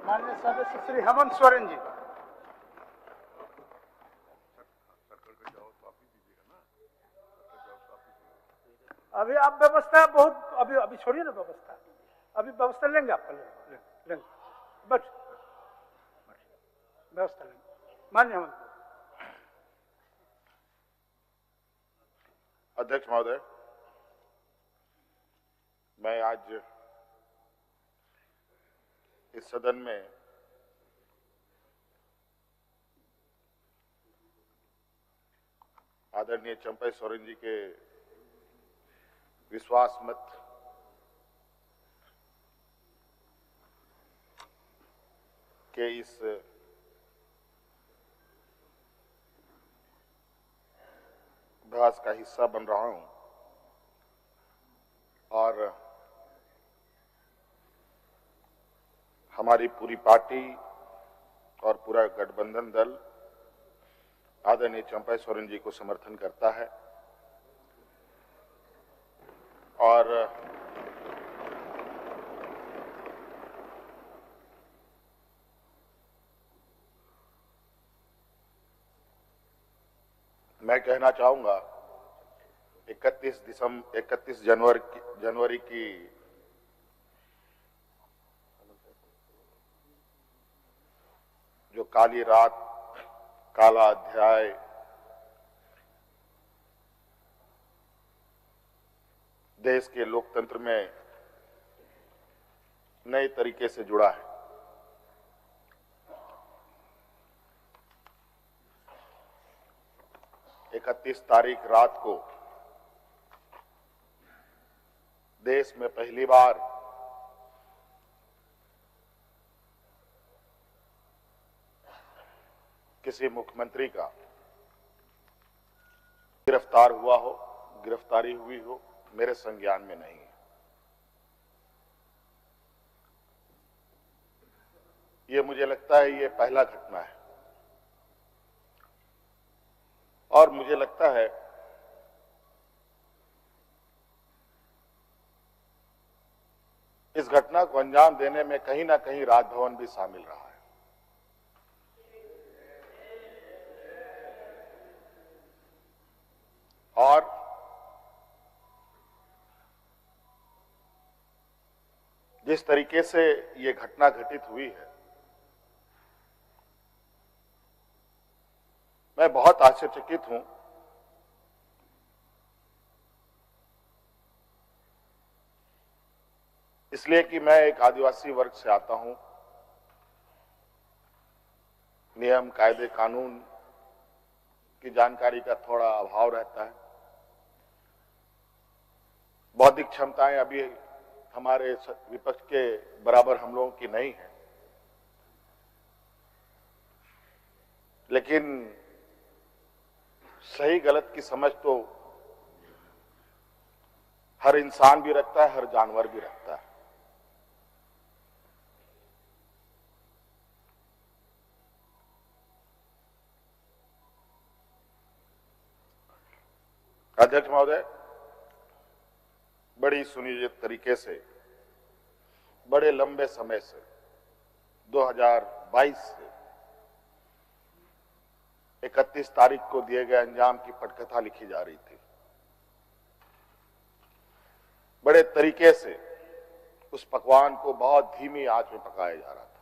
माननीय सदस्य श्री हेमंत सोरेन जी। अभी आप व्यवस्था बहुत अभी छोड़िए ना व्यवस्था, अभी व्यवस्था लेंगे आप लेंगे बस व्यवस्था लेंगे। माननीय हेमंत अध्यक्ष महोदय, मैं आज इस सदन में आदरणीय चंपई सोरेन जी के विश्वास मत के इस बहस का हिस्सा बन रहा हूं और हमारी पूरी पार्टी और पूरा गठबंधन दल आदरणीय चंपई सोरेन जी को समर्थन करता है और मैं कहना चाहूंगा 31 जनवरी की जो काली रात, काला अध्याय देश के लोकतंत्र में नए तरीके से जुड़ा है। इकतीस तारीख रात को देश में पहली बार किसी मुख्यमंत्री का गिरफ्तारी हुई हो मेरे संज्ञान में नहीं है। ये मुझे लगता है ये पहला घटना है और मुझे लगता है इस घटना को अंजाम देने में कहीं ना कहीं राजभवन भी शामिल रहा है। और जिस तरीके से ये घटना घटित हुई है, मैं बहुत आश्चर्यचकित हूं। इसलिए कि मैं एक आदिवासी वर्ग से आता हूं। नियम, कायदे, कानून की जानकारी का थोड़ा अभाव रहता है। बौद्धिक क्षमताएं अभी हमारे विपक्ष के बराबर हम लोगों की नहीं है, लेकिन सही गलत की समझ तो हर इंसान भी रखता है, हर जानवर भी रखता है। अध्यक्ष महोदय, बड़ी सुनियोजित तरीके से बड़े लंबे समय से 2022 से 31 तारीख को दिए गए अंजाम की पटकथा लिखी जा रही थी। बड़े तरीके से उस पकवान को बहुत धीमी आंच में पकाया जा रहा था,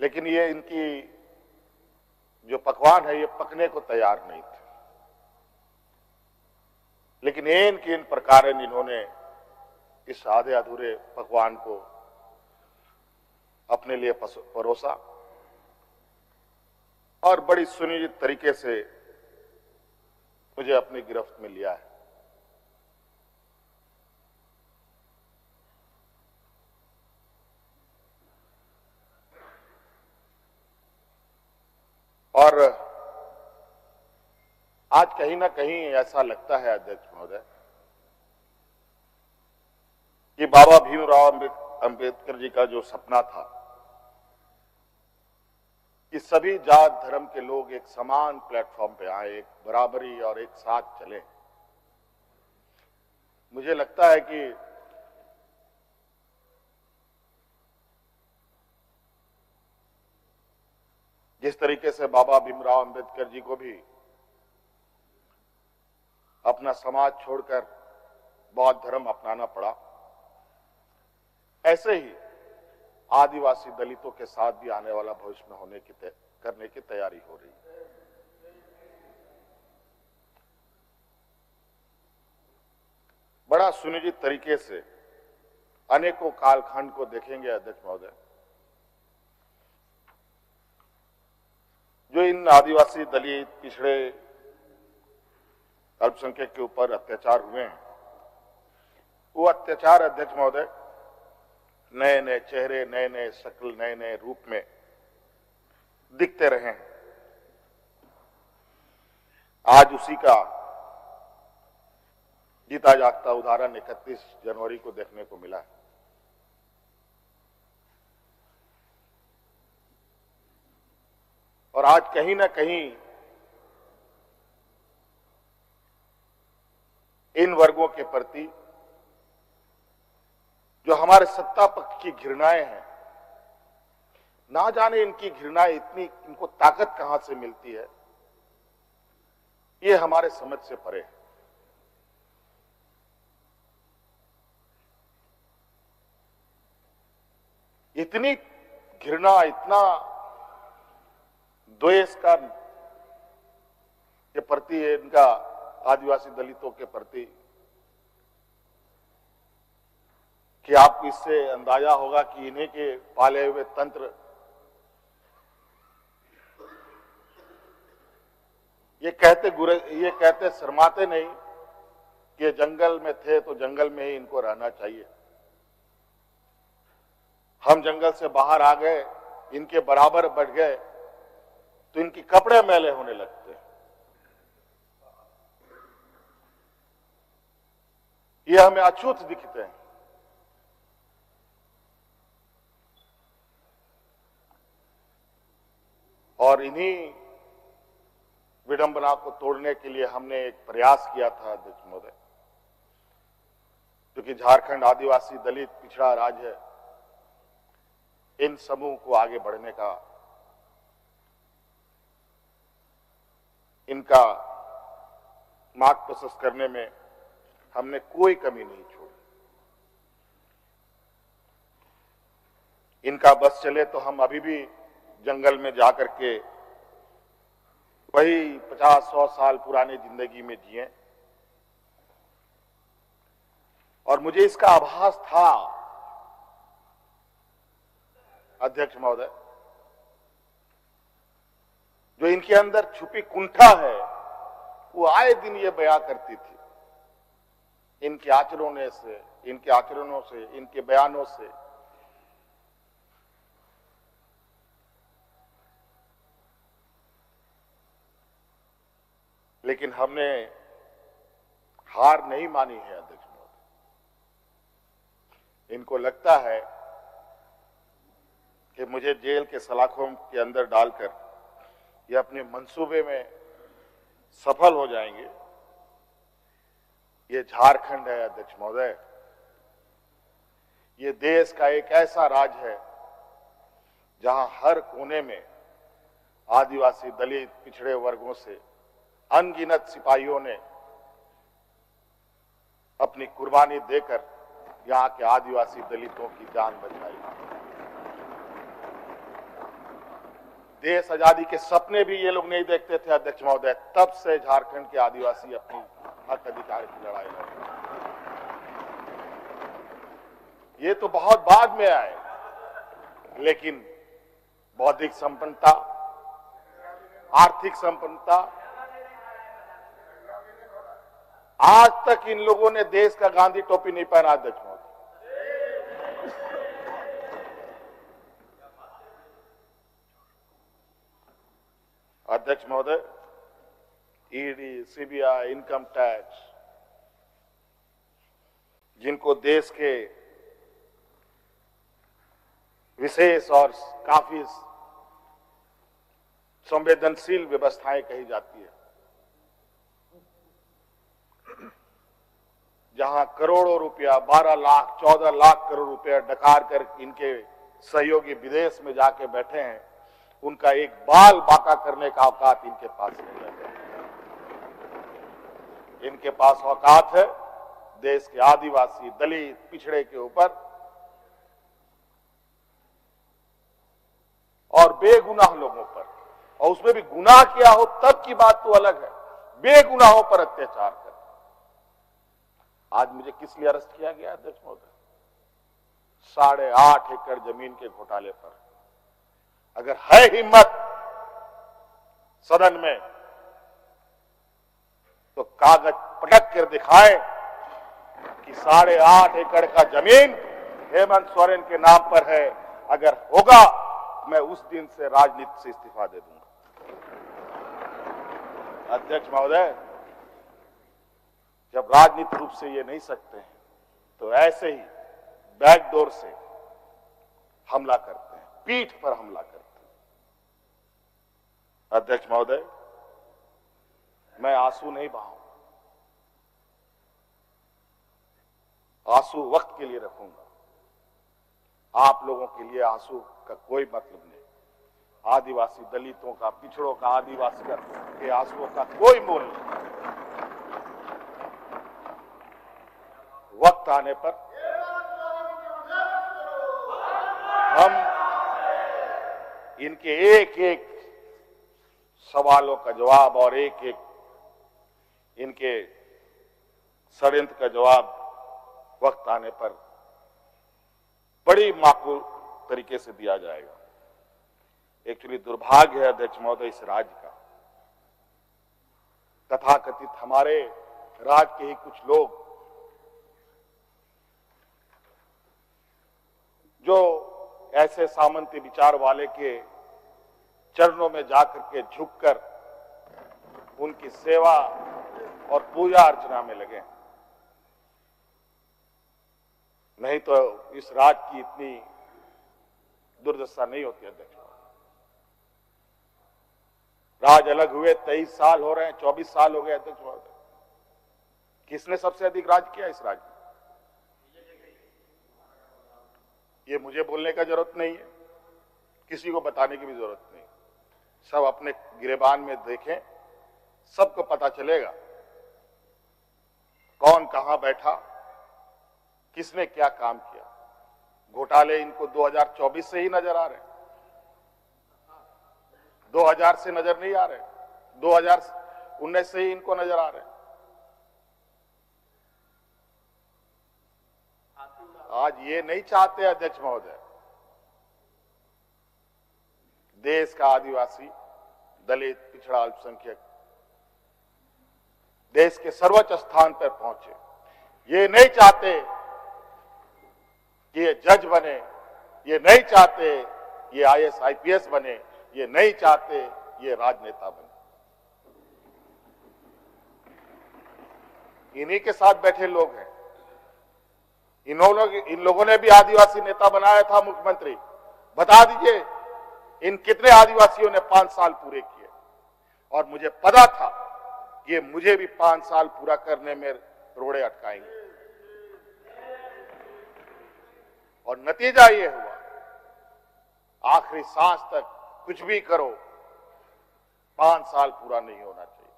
लेकिन ये इनकी जो पकवान है ये पकने को तैयार नहीं थे। लेकिन इन प्रकार इन्होंने इस आधे अधूरे पकवान को अपने लिए परोसा और बड़ी सुनियोजित तरीके से मुझे अपनी गिरफ्त में लिया है। और आज कहीं ना कहीं ऐसा लगता है अध्यक्ष महोदय कि बाबा भीमराव अंबेडकर जी का जो सपना था कि सभी जात धर्म के लोग एक समान प्लेटफॉर्म पे आए, एक बराबरी और एक साथ चले, मुझे लगता है कि जिस तरीके से बाबा भीमराव अंबेडकर जी को भी अपना समाज छोड़कर बौद्ध धर्म अपनाना पड़ा, ऐसे ही आदिवासी दलितों के साथ भी आने वाला भविष्य में करने की तैयारी हो रही है। बड़ा सुनियोजित तरीके से अनेकों कालखंड को देखेंगे अध्यक्ष महोदय, जो इन आदिवासी दलित पिछड़े अल्पसंख्यक के ऊपर अत्याचार हुए हैं, वो अत्याचार अध्यक्ष महोदय नए नए चेहरे, नए नए शक्ल, नए नए रूप में दिखते रहे हैं। आज उसी का जीता जागता उदाहरण 31 जनवरी को देखने को मिला है। और आज कहीं ना कहीं इन वर्गों के प्रति जो हमारे सत्ता पक्ष की घृणाएं हैं, ना जाने इनकी घृणाएं इनको ताकत कहां से मिलती है, ये हमारे समझ से परे है। इतनी घृणा, इतना द्वेष का के प्रति है इनका आदिवासी दलितों के प्रति, कि आपको इससे अंदाजा होगा कि इन्हीं के पाले हुए तंत्र ये कहते शर्माते नहीं कि जंगल में थे तो जंगल में ही इनको रहना चाहिए। हम जंगल से बाहर आ गए, इनके बराबर बढ़ गए तो इनके कपड़े मैले होने लगते हैं। ये हमें अछूत दिखते हैं। और इन्हीं विडंबना को तोड़ने के लिए हमने एक प्रयास किया था अध्यक्ष महोदय, क्योंकि झारखंड आदिवासी दलित पिछड़ा राज्य है, इन समूह को आगे बढ़ने का, इनका मार्ग प्रशस्त करने में हमने कोई कमी नहीं छोड़ी। इनका बस चले तो हम अभी भी जंगल में जाकर के वही 50-100 साल पुरानी जिंदगी में जिए। और मुझे इसका आभास था अध्यक्ष महोदय, जो इनके अंदर छुपी कुंठा है वो आए दिन ये बयां करती थी, इनके आचरणों से, इनके बयानों से। लेकिन हमने हार नहीं मानी है अध्यक्ष महोदय। इनको लगता है कि मुझे जेल के सलाखों के अंदर डालकर ये अपने मंसूबे में सफल हो जाएंगे। ये झारखंड है अध्यक्ष महोदय, ये देश का एक ऐसा राज्य है जहां हर कोने में आदिवासी दलित पिछड़े वर्गों से अनगिनत सिपाहियों ने अपनी कुर्बानी देकर यहां के आदिवासी दलितों की जान बचाई। देश आजादी के सपने भी ये लोग नहीं देखते थे अध्यक्ष महोदय, तब से झारखंड के आदिवासी अपनी हक अधिकार की लड़ाई लड़ रहे। ये तो बहुत बाद में आए, लेकिन बौद्धिक संपन्नता, आर्थिक संपन्नता, आज तक इन लोगों ने देश का गांधी टोपी नहीं पहना अध्यक्ष महोदय। अध्यक्ष महोदय, ईडी, सीबीआई, इनकम टैक्स, जिनको देश के विशेष और काफी संवेदनशील व्यवस्थाएं कही जाती है, जहां करोड़ों रुपया, 12 लाख 14 लाख करोड़ रुपया डकार कर इनके सहयोगी विदेश में जाके बैठे हैं, उनका एक बाल बाका करने का औकात इनके पास नहीं है। इनके पास औकात है देश के आदिवासी, दलित, पिछड़े के ऊपर और बेगुनाह लोगों पर, और उसमें भी गुनाह किया हो तब की बात तो अलग है, बेगुनाहों पर अत्याचार कर। आज मुझे किस लिए अरेस्ट किया गया अध्यक्ष महोदय? 8.5 एकड़ जमीन के घोटाले पर। अगर है हिम्मत सदन में तो कागज पटक कर दिखाए कि 8.5 एकड़ का जमीन हेमंत सोरेन के नाम पर है। अगर होगा मैं उस दिन से राजनीति से इस्तीफा दे दूंगा। अध्यक्ष महोदय, जब राजनीतिक रूप से ये नहीं सकते हैं तो ऐसे ही बैकडोर से हमला करते हैं, पीठ पर हमला करते हैं। अध्यक्ष महोदय, मैं आंसू नहीं बहाऊंगा, आंसू वक्त के लिए रखूंगा। आप लोगों के लिए आंसू का कोई मतलब नहीं। आदिवासी दलितों का, पिछड़ों का, आदिवासी के आंसुओं का कोई मोल नहीं। वक्त आने पर हम इनके एक एक सवालों का जवाब और एक एक इनके षड्यंत्र का जवाब वक्त आने पर बड़ी माकूल तरीके से दिया जाएगा। एक्चुअली दुर्भाग्य है अध्यक्ष महोदय इस राज्य का, तथाकथित हमारे राज्य के ही कुछ लोग जो ऐसे सामंती विचार वाले के चरणों में जाकर के झुककर उनकी सेवा और पूजा अर्चना में लगे। नहीं तो इस राज्य की इतनी दुर्दशा नहीं होती अध्यक्ष। राज अलग हुए 23 साल हो रहे हैं, 24 साल हो गए अध्यक्ष महोदय। किसने सबसे अधिक राज किया इस राज्य में? ये मुझे बोलने का जरूरत नहीं है, किसी को बताने की भी जरूरत नहीं। सब अपने गिरेबान में देखें, सबको पता चलेगा कौन कहां बैठा, किसने क्या काम किया। घोटाले इनको 2024 से ही नजर आ रहे हैं, 2000 से नजर नहीं आ रहे, 2019 से ही इनको नजर आ रहे हैं। आज ये नहीं चाहते अध्यक्ष महोदय, देश का आदिवासी, दलित, पिछड़ा, अल्पसंख्यक देश के सर्वोच्च स्थान पर पहुंचे। ये नहीं चाहते कि ये जज बने, ये नहीं चाहते ये IAS IPS बने, ये नहीं चाहते ये राजनेता बने। इन्हीं के साथ बैठे लोग हैं। इन लोगों ने भी आदिवासी नेता बनाया था मुख्यमंत्री। बता दीजिए इन कितने आदिवासियों ने 5 साल पूरे किए। और मुझे पता था कि मुझे भी 5 साल पूरा करने में रोड़े अटकाएंगे, और नतीजा ये हुआ आखिरी सांस तक कुछ भी करो 5 साल पूरा नहीं होना चाहिए,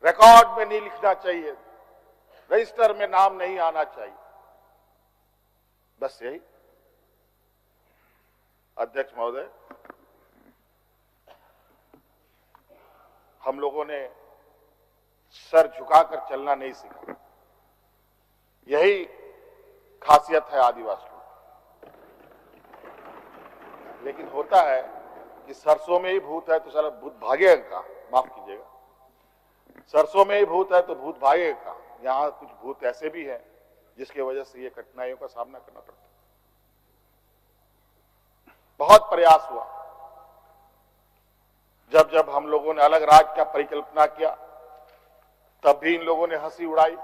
रिकॉर्ड में नहीं लिखना चाहिए, रजिस्टर में नाम नहीं आना चाहिए। बस यही। अध्यक्ष महोदय, हम लोगों ने सर झुकाकर चलना नहीं सीखा। यही खासियत है आदिवासियों। लेकिन होता है कि सरसों में ही भूत है तो साला भूत भागेगा का, माफ कीजिएगा, सरसों में ही भूत है तो भूत भागेगा का। यहां कुछ भूत ऐसे भी हैं जिसकी वजह से ये कठिनाइयों का सामना करना पड़ता है। बहुत प्रयास हुआ, जब जब हम लोगों ने अलग राज्य का परिकल्पना किया तब भी इन लोगों ने हंसी उड़ाई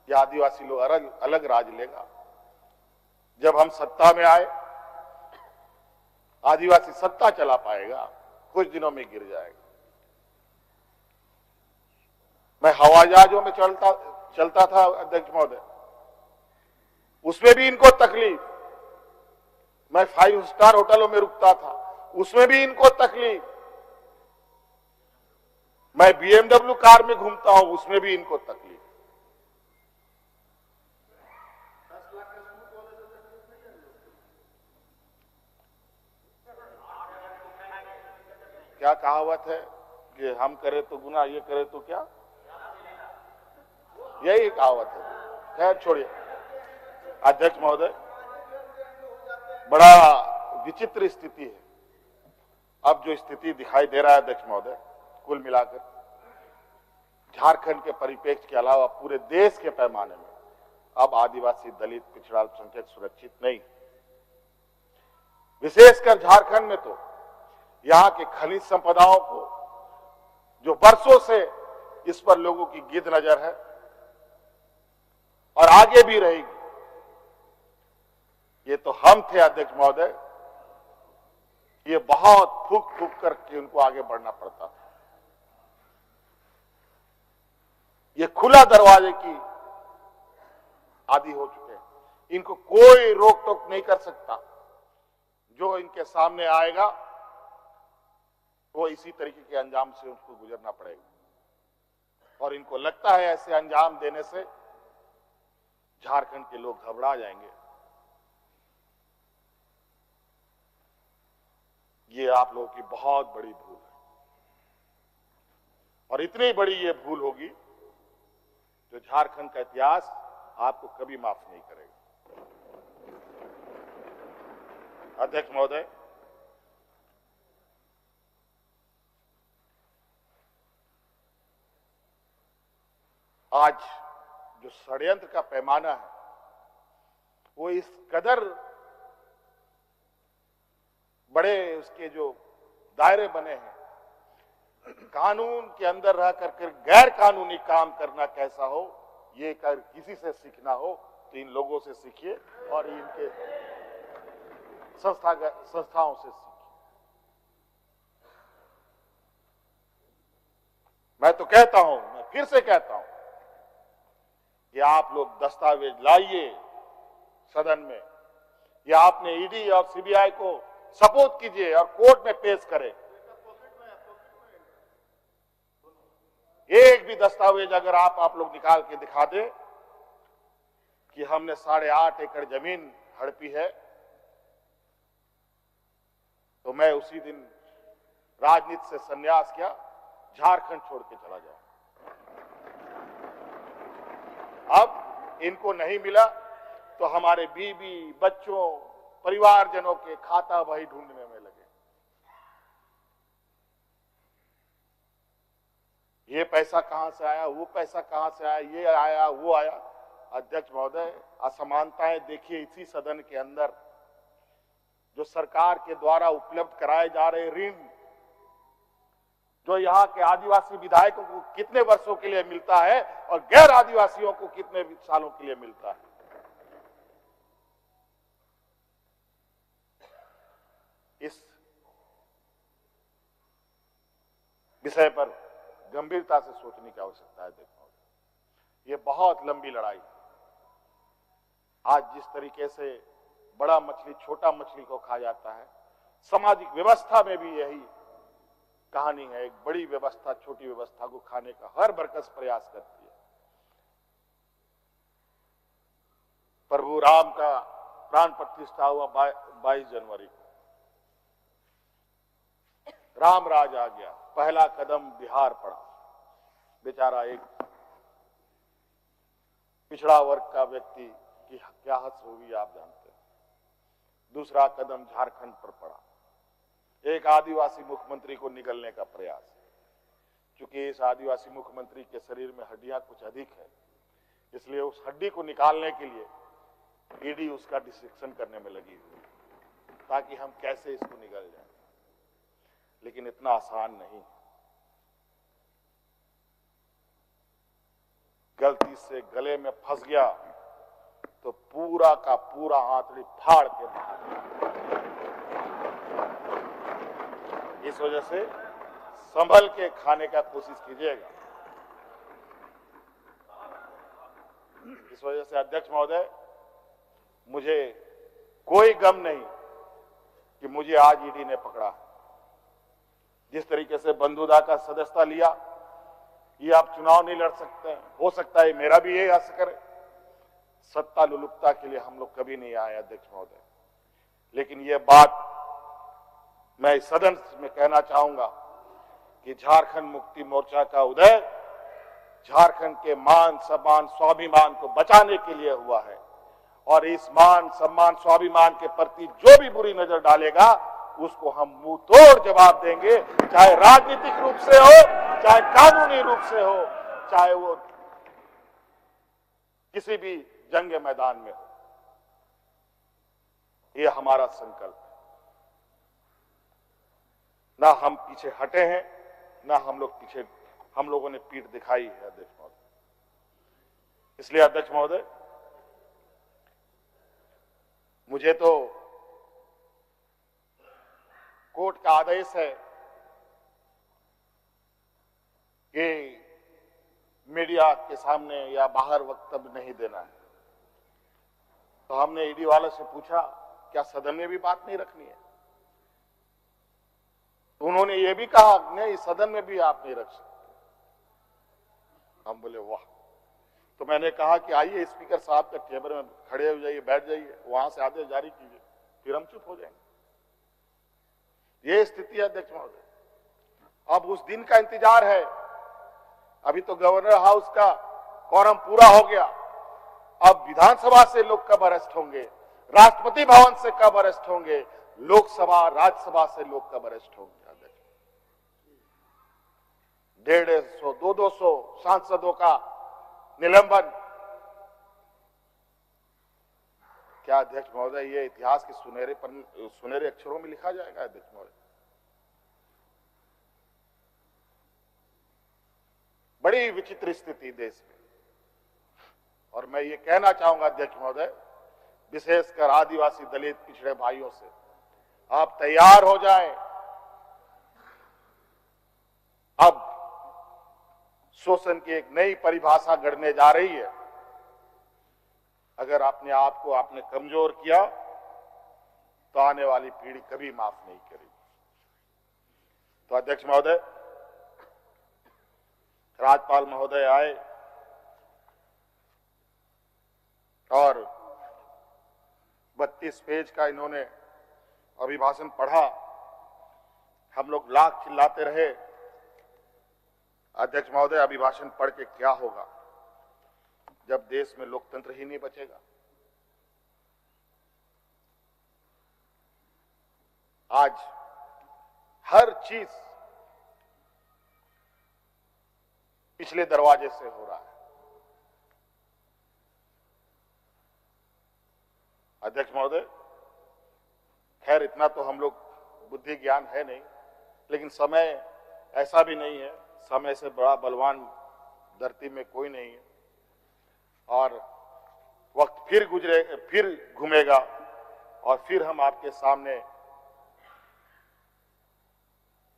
कि आदिवासी लोग अलग राज्य लेगा। जब हम सत्ता में आए, आदिवासी सत्ता चला पाएगा, कुछ दिनों में गिर जाएगा। मैं हवाई जहाजों में चलता था अध्यक्ष महोदय, उसमें भी इनको तकलीफ। मैं 5 स्टार होटलों में रुकता था, उसमें भी इनको तकलीफ। मैं BMW कार में घूमता हूं, उसमें भी इनको तकलीफ। क्या कहावत है कि हम करें तो गुनाह, ये करे तो क्या, यही कहावत है। खैर छोड़िए। अध्यक्ष महोदय, बड़ा विचित्र स्थिति है अब जो स्थिति दिखाई दे रहा है अध्यक्ष महोदय। कुल मिलाकर झारखंड के परिप्रेक्ष्य के अलावा पूरे देश के पैमाने में अब आदिवासी, दलित, पिछड़ा अल्पसंख्यक सुरक्षित नहीं। विशेषकर झारखंड में तो यहां के खनिज संपदाओं को, जो वर्षों से इस पर लोगों की गिद्ध नजर है और आगे भी रहेगी। ये तो हम थे अध्यक्ष महोदय, ये बहुत फूक फूक करके उनको आगे बढ़ना पड़ता था। ये खुला दरवाजे की आदी हो चुके हैं, इनको कोई रोक टोक नहीं कर सकता। जो इनके सामने आएगा वो इसी तरीके के अंजाम से उसको गुजरना पड़ेगा। और इनको लगता है ऐसे अंजाम देने से झारखंड के लोग घबरा जाएंगे। ये आप लोगों की बहुत बड़ी भूल है, और इतनी बड़ी ये भूल होगी जो झारखंड का इतिहास आपको कभी माफ नहीं करेगा। अध्यक्ष महोदय, आज जो षड्यंत्र का पैमाना है वो इस कदर बड़े उसके जो दायरे बने हैं, कानून के अंदर रह करके गैर कानूनी काम करना कैसा हो, ये कर किसी से सीखना हो तो इन लोगों से सीखिए और इनके संस्थाओं से सीखिए। मैं तो कहता हूं, मैं फिर से कहता हूं कि आप लोग दस्तावेज लाइए सदन में, या आपने ईडी और सीबीआई को सपोर्ट कीजिए और कोर्ट में पेश करें। एक भी दस्तावेज अगर आप लोग निकाल के दिखा दें कि हमने 8.5 एकड़ जमीन हड़पी है, तो मैं उसी दिन राजनीति से संन्यास किया, झारखंड छोड़ के चला जाऊं। अब इनको नहीं मिला तो हमारे बीवी, बच्चों, परिवारजनों के खाता वही ढूंढने में लगे। ये पैसा कहां से आया, वो पैसा कहां से आया, ये आया, वो आया। अध्यक्ष महोदय, असमानताएं देखिए इसी सदन के अंदर। जो सरकार के द्वारा उपलब्ध कराए जा रहे ऋण, जो यहाँ के आदिवासी विधायकों को कितने वर्षों के लिए मिलता है और गैर आदिवासियों को कितने सालों के लिए मिलता है। इस विषय पर गंभीरता से सोचने की आवश्यकता है। देखो, ये बहुत लंबी लड़ाई है। आज जिस तरीके से बड़ा मछली छोटा मछली को खा जाता है, सामाजिक व्यवस्था में भी यही कहानी है। एक बड़ी व्यवस्था छोटी व्यवस्था को खाने का हर बरकस प्रयास करती है। प्रभु राम का प्राण प्रतिष्ठा हुआ 22 जनवरी को। राम राज आ गया, पहला कदम बिहार पड़ा। बेचारा एक पिछड़ा वर्ग का व्यक्ति की क्या हद होगी आप जानते हैं। दूसरा कदम झारखंड पर पड़ा, एक आदिवासी मुख्यमंत्री को निगलने का प्रयास। क्योंकि इस आदिवासी मुख्यमंत्री के शरीर में हड्डियां कुछ अधिक है, इसलिए उस हड्डी को निकालने के लिए ईडी उसका डिसेक्शन करने में लगी हुई, ताकि हम कैसे इसको निगल जाए। लेकिन इतना आसान नहीं। गलती से गले में फंस गया तो पूरा का पूरा आंतड़ी फाड़ के बाहर। इस वजह से संभल के खाने का कोशिश कीजिएगा। इस वजह से अध्यक्ष महोदय, मुझे कोई गम नहीं कि मुझे आज ईडी ने पकड़ा। जिस तरीके से बंधुदा का सदस्यता लिया, ये आप चुनाव नहीं लड़ सकते हैं, हो सकता है मेरा भी ये असर है। सत्ता लुलुपता के लिए हम लोग कभी नहीं आए अध्यक्ष महोदय, लेकिन ये बात मैं इस सदन में कहना चाहूंगा कि झारखंड मुक्ति मोर्चा का उदय झारखंड के मान सम्मान स्वाभिमान को बचाने के लिए हुआ है, और इस मान सम्मान स्वाभिमान के प्रति जो भी बुरी नजर डालेगा उसको हम मुंह तोड़ जवाब देंगे, चाहे राजनीतिक रूप से हो, चाहे कानूनी रूप से हो, चाहे वो किसी भी जंग मैदान में हो। ये हमारा संकल्प है। ना हम पीछे हटे हैं, ना हम लोगों ने पीठ दिखाई है अध्यक्ष महोदय। इसलिए अध्यक्ष महोदय, मुझे तो कोर्ट का आदेश है कि मीडिया के सामने या बाहर वक्तव्य नहीं देना है। तो हमने ईडी वाले से पूछा, क्या सदन में भी बात नहीं रखनी है? तो उन्होंने ये भी कहा, नहीं सदन में भी आप नहीं रख सकते। हम बोले वाह। तो मैंने कहा कि आइए स्पीकर साहब के टेबल में खड़े हो जाइए, बैठ जाइए, वहां से आदेश जारी कीजिए, फिर हम चुप हो जाएंगे। ये स्थिति है अध्यक्ष महोदय। अब उस दिन का इंतजार है। अभी तो गवर्नर हाउस का कोरम पूरा हो गया। अब विधानसभा से लोग कब अरेस्ट होंगे, राष्ट्रपति भवन से कब अरेस्ट होंगे, लोकसभा राज्यसभा से लोग कब अरेस्ट होंगे? 150, 200 सांसदों का निलंबन। क्या अध्यक्ष महोदय ये इतिहास के सुनहरे अक्षरों में लिखा जाएगा अध्यक्ष महोदय? बड़ी विचित्र स्थिति देश में। और मैं ये कहना चाहूंगा अध्यक्ष महोदय, विशेषकर आदिवासी दलित पिछड़े भाइयों से, आप तैयार हो जाएं। अब शोषण की एक नई परिभाषा गढ़ने जा रही है। अगर अपने आप को आपने कमजोर किया तो आने वाली पीढ़ी कभी माफ नहीं करेगी। तो अध्यक्ष महोदय, राज्यपाल महोदय आए और 32 पेज का इन्होंने अभिभाषण पढ़ा। हम लोग लाख चिल्लाते रहे। अध्यक्ष महोदय, अभिभाषण पढ़ के क्या होगा जब देश में लोकतंत्र ही नहीं बचेगा? आज हर चीज पिछले दरवाजे से हो रहा है। अध्यक्ष महोदय, खैर इतना तो हम लोग बुद्धि ज्ञान है नहीं, लेकिन समय ऐसा भी नहीं है, समय से बड़ा बलवान धरती में कोई नहीं है। और वक्त फिर घूमेगा और फिर हम आपके सामने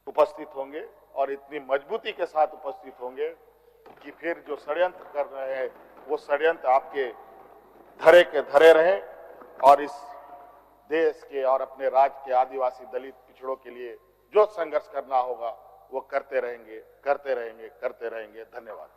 उपस्थित होंगे और इतनी मजबूती के साथ उपस्थित होंगे कि फिर जो षड्यंत्र कर रहे हैं वो षड्यंत्र आपके धरे के धरे रहे और इस देश के और अपने राज्य के आदिवासी दलित पिछड़ों के लिए जो संघर्ष करना होगा वो करते रहेंगे। धन्यवाद।